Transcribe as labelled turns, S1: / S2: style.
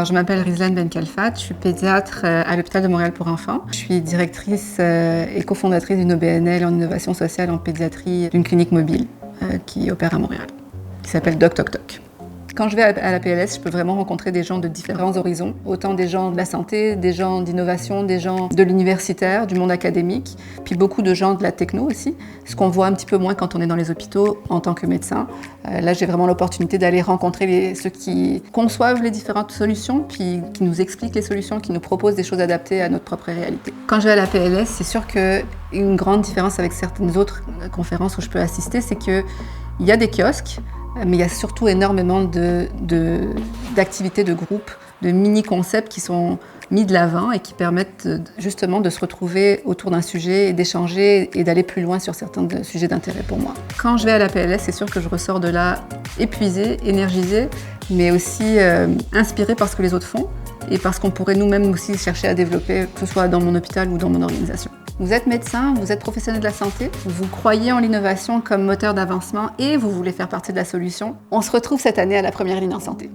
S1: Alors, je m'appelle Rizlan Benkalfat, je suis pédiatre à l'hôpital de Montréal pour enfants. Je suis directrice et cofondatrice d'une OBNL en innovation sociale en pédiatrie d'une clinique mobile qui opère à Montréal, qui s'appelle Doc Toc Toc. Quand je vais à la PLS, je peux vraiment rencontrer des gens de différents horizons, autant des gens de la santé, des gens d'innovation, des gens de l'universitaire, du monde académique, puis beaucoup de gens de la techno aussi, ce qu'on voit un petit peu moins quand on est dans les hôpitaux en tant que médecin. Là, j'ai vraiment l'opportunité d'aller rencontrer ceux qui conçoivent les différentes solutions, puis qui nous expliquent les solutions, qui nous proposent des choses adaptées à notre propre réalité. Quand je vais à la PLS, c'est sûr qu'une grande différence avec certaines autres conférences où je peux assister, c'est qu'il y a des kiosques, mais il y a surtout énormément d'activités de groupe, de mini-concepts qui sont mis de l'avant et qui permettent justement de se retrouver autour d'un sujet et d'échanger et d'aller plus loin sur certains sujets d'intérêt pour moi. Quand je vais à la PLS, c'est sûr que je ressors de là épuisée, énergisée, mais aussi inspirée par ce que les autres font et parce qu'on pourrait nous-mêmes aussi chercher à développer, que ce soit dans mon hôpital ou dans mon organisation. Vous êtes médecin, vous êtes professionnel de la santé, vous croyez en l'innovation comme moteur d'avancement et vous voulez faire partie de la solution. On se retrouve cette année à la première ligne en santé.